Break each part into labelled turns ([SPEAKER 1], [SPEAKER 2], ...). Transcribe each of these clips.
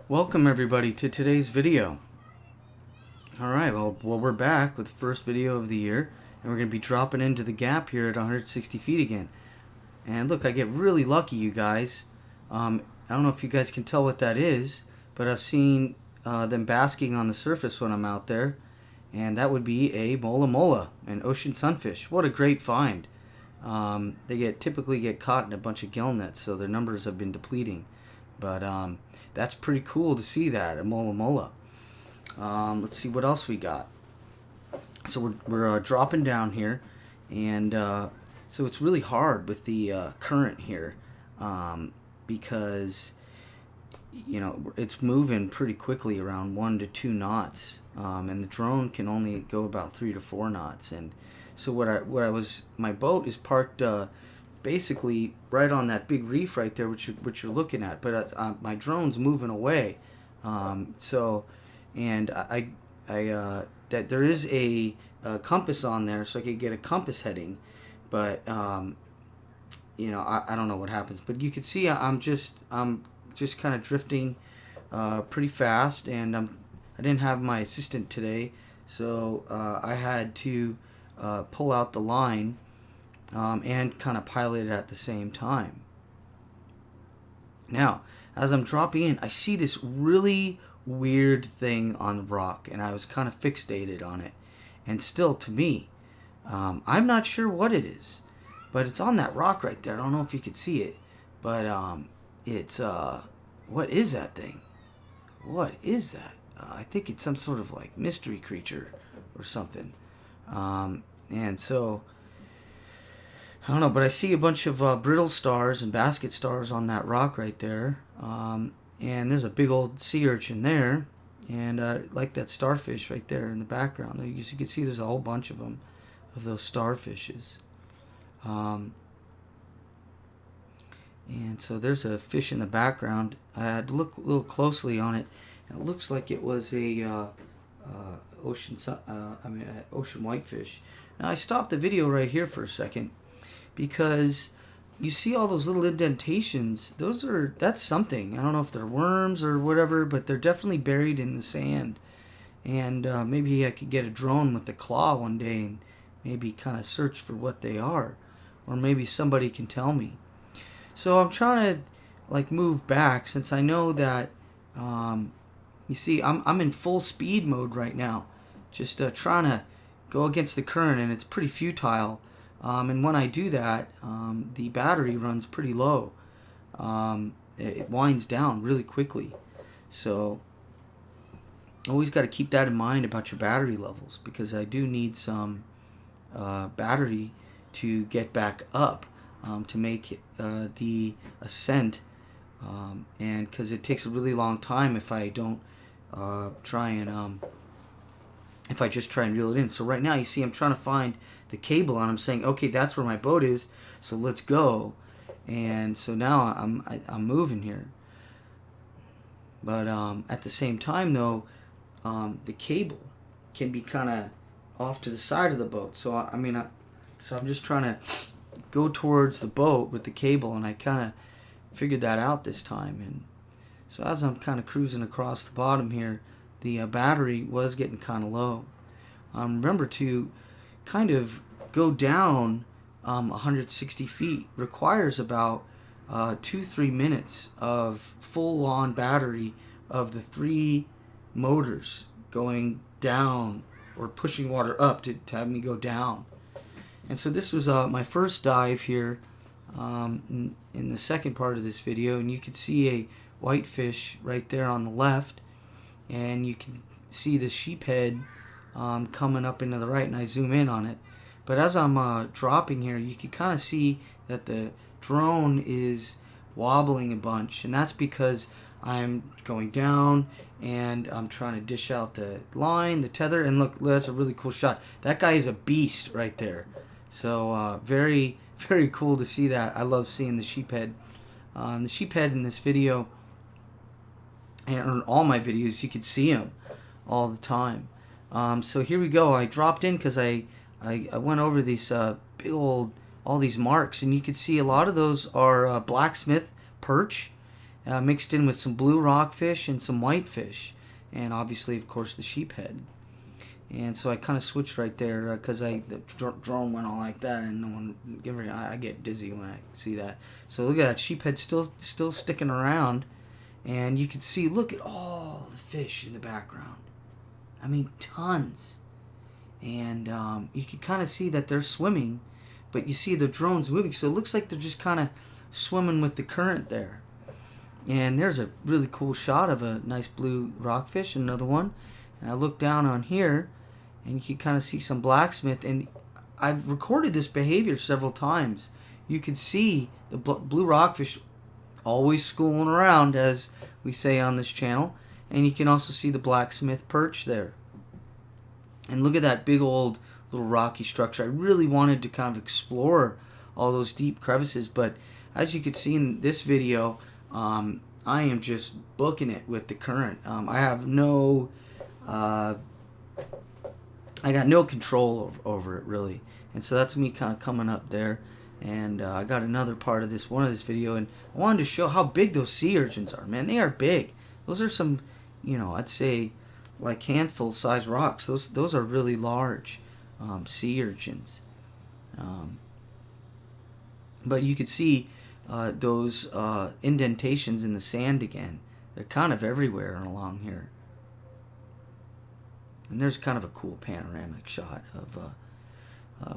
[SPEAKER 1] Welcome everybody to today's video. Alright, well we're back with the first video of the year, and we're going to be dropping into the gap here at 160 feet again. And look, I get really lucky, you guys. I don't know if you guys can tell what that is, but I've seen them basking on the surface when I'm out there, and that would be a Mola Mola, an ocean sunfish. What a great find. They typically get caught in a bunch of gill nets, so their numbers have been depleting. But that's pretty cool to see that, a Mola Mola. Let's see what else we got. So we're dropping down here, and so it's really hard with the current here, because you know it's moving pretty quickly, around 1 to 2 knots, and the drone can only go about 3 to 4 knots. And so my boat is parked basically right on that big reef right there, which you're looking at, but my drone's moving away. That there is a compass on there, so I could get a compass heading, but you know, I don't know what happens. But you can see I'm just kind of drifting pretty fast, and I didn't have my assistant today, so I had to pull out the line and kind of pilot it at the same time. Now, as I'm dropping in, I see this really weird thing on the rock, and I was kind of fixated on it. And still, to me, I'm not sure what it is, but it's on that rock right there. I don't know if you could see it, but it's what is that thing? What is that? I think it's some sort of like mystery creature or something. And so I don't know, but I see a bunch of brittle stars and basket stars on that rock right there. And there's a big old sea urchin there. And like that starfish right there in the background. As you can see, there's a whole bunch of them, of those starfishes. And so there's a fish in the background. I had to look a little closely on it. It looks like it was a ocean whitefish. Now I stopped the video right here for a second, because you see all those little indentations. That's something. I don't know if they're worms or whatever, but they're definitely buried in the sand. And maybe I could get a drone with the claw one day and maybe kind of search for what they are, or maybe somebody can tell me. So I'm trying to like move back, since I know that you see I'm in full speed mode right now, just trying to go against the current, and it's pretty futile. And when I do that, the battery runs pretty low. It winds down really quickly. So always got to keep that in mind about your battery levels, because I do need some battery to get back up, to make the ascent, and because it takes a really long time if I don't if I just try and reel it in. So right now, you see, I'm trying to find the cable, and I'm saying, okay, that's where my boat is, so let's go. And so now I'm moving here. But at the same time, though, the cable can be kind of off to the side of the boat. So so I'm just trying to go towards the boat with the cable, and I kind of figured that out this time. And so as I'm kind of cruising across the bottom here, the battery was getting kind of low. Remember, to kind of go down 160 feet requires about 2-3 minutes of full-on battery of the 3 motors going down or pushing water up to have me go down. And so this was my first dive here in the second part of this video, and you can see a whitefish right there on the left, and you can see the sheephead coming up into the right, and I zoom in on it. But as I'm dropping here, you can kind of see that the drone is wobbling a bunch, and that's because I'm going down and I'm trying to dish out the line, the tether, and look, that's a really cool shot. That guy is a beast right there. So very, very cool to see that. I love seeing the sheephead. The sheephead in this video, and in all my videos, you could see him all the time. So here we go. I dropped in because I went over these big old, all these marks, and you can see a lot of those are blacksmith perch, mixed in with some blue rockfish and some whitefish, and obviously, of course, the sheephead. And so I kind of switched right there because the drone went all like that, and no one give me. I get dizzy when I see that. So look at that sheephead still sticking around, and you can see. Look at all the fish in the background. I mean, tons. And you can kind of see that they're swimming, but you see the drone's moving, so it looks like they're just kind of swimming with the current there. And there's a really cool shot of a nice blue rockfish, another one. And I look down on here, and you can kind of see some blacksmith. And I've recorded this behavior several times. You can see the blue rockfish always schooling around, as we say on this channel. And you can also see the blacksmith perch there. And look at that big old little rocky structure. I really wanted to kind of explore all those deep crevices, but as you can see in this video, I am just booking it with the current. I have no, I got no control over it really, and so that's me kind of coming up there. And I got another part of this video, and I wanted to show how big those sea urchins are. Man, they are big. Those are some, I'd say like handful size rocks. Those are really large sea urchins. But you can see those indentations in the sand again. They're kind of everywhere along here. And there's kind of a cool panoramic shot of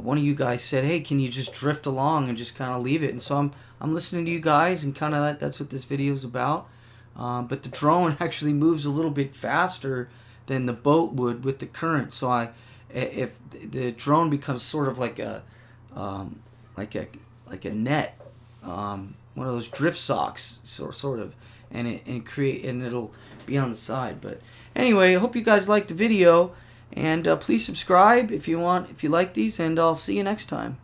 [SPEAKER 1] one of you guys said, hey, can you just drift along and just kind of leave it? And so I'm listening to you guys, and kind of that's what this video is about. But the drone actually moves a little bit faster than the boat would with the current. So if the drone becomes sort of like a net, one of those drift socks, sort of, and it'll be on the side. But anyway, I hope you guys liked the video, and please subscribe if you like these, and I'll see you next time.